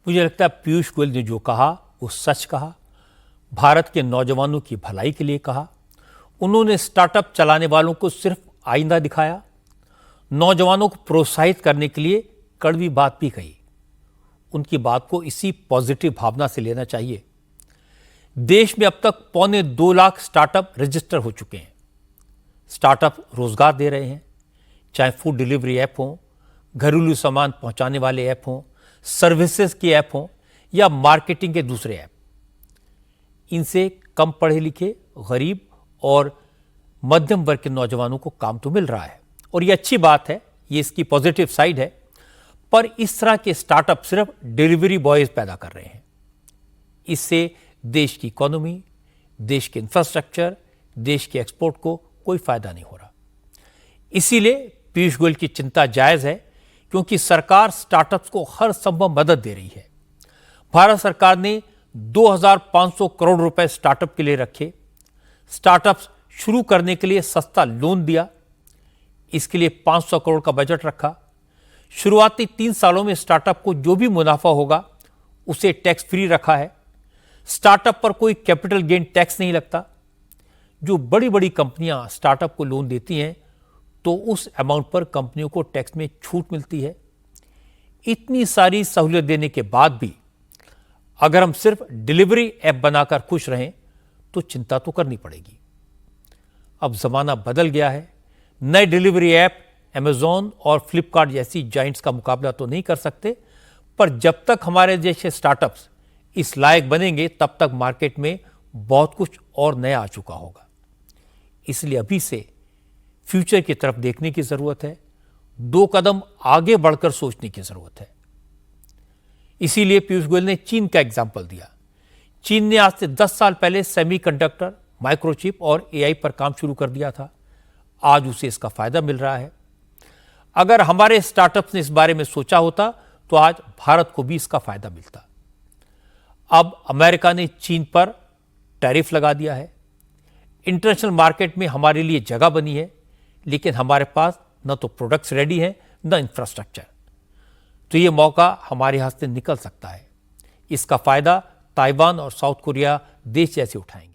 मुझे लगता है पीयूष गोयल ने जो कहा वो सच कहा। भारत के नौजवानों की भलाई के लिए कहा। उन्होंने स्टार्टअप चलाने वालों को सिर्फ आईना दिखाया, नौजवानों को प्रोत्साहित करने के लिए कड़वी बात भी कही। उनकी बात को इसी पॉजिटिव भावना से लेना चाहिए। देश में अब तक 1.25 लाख स्टार्टअप रजिस्टर हो चुके हैं। स्टार्टअप रोजगार दे रहे हैं, चाहे फूड डिलीवरी ऐप हो, घरेलू सामान पहुंचाने वाले ऐप हों, सर्विसेज के ऐप हों या मार्केटिंग के दूसरे ऐप। इनसे कम पढ़े लिखे, गरीब और मध्यम वर्ग के नौजवानों को काम तो मिल रहा है और ये अच्छी बात है, ये इसकी पॉजिटिव साइड है। पर इस तरह के स्टार्टअप सिर्फ डिलीवरी बॉयज पैदा कर रहे हैं। इससे देश की इकोनॉमी, देश के इंफ्रास्ट्रक्चर, देश के एक्सपोर्ट को कोई फायदा नहीं हो रहा। इसीलिए पीयूष गोयल की चिंता जायज है, क्योंकि सरकार स्टार्टअप्स को हर संभव मदद दे रही है। भारत सरकार ने 2500 करोड़ रुपए स्टार्टअप के लिए रखे, स्टार्टअप्स शुरू करने के लिए सस्ता लोन दिया, इसके लिए 500 करोड़ का बजट रखा। शुरुआती 3 सालों में स्टार्टअप को जो भी मुनाफा होगा उसे टैक्स फ्री रखा है। स्टार्टअप पर कोई कैपिटल गेन टैक्स नहीं लगता। जो बड़ी बड़ी कंपनियां स्टार्टअप को लोन देती हैं तो उस अमाउंट पर कंपनियों को टैक्स में छूट मिलती है। इतनी सारी सहूलियत देने के बाद भी अगर हम सिर्फ डिलीवरी ऐप बनाकर खुश रहें तो चिंता तो करनी पड़ेगी। अब जमाना बदल गया है। नए डिलीवरी ऐप अमेज़न और फ्लिपकार्ट जैसी जाइंट्स का मुकाबला तो नहीं कर सकते, पर जब तक हमारे जैसे स्टार्टअप्स इस लायक बनेंगे तब तक मार्केट में बहुत कुछ और नया आ चुका होगा। इसलिए अभी से फ्यूचर की तरफ देखने की जरूरत है, 2 कदम आगे बढ़कर सोचने की जरूरत है। इसीलिए पीयूष गोयल ने चीन का एग्जाम्पल दिया। चीन ने आज से 10 साल पहले सेमीकंडक्टर, माइक्रोचिप और एआई पर काम शुरू कर दिया था। आज उसे इसका फायदा मिल रहा है। अगर हमारे स्टार्टअप्स ने इस बारे में सोचा होता तो आज भारत को भी इसका फायदा मिलता। अब अमेरिका ने चीन पर टैरिफ लगा दिया है। इंटरनेशनल मार्केट में हमारे लिए जगह बनी है, लेकिन हमारे पास न तो प्रोडक्ट्स रेडी हैं न इंफ्रास्ट्रक्चर। तो ये मौका हमारे हाथ से निकल सकता है। इसका फायदा ताइवान और साउथ कोरिया देश जैसे उठाएंगे।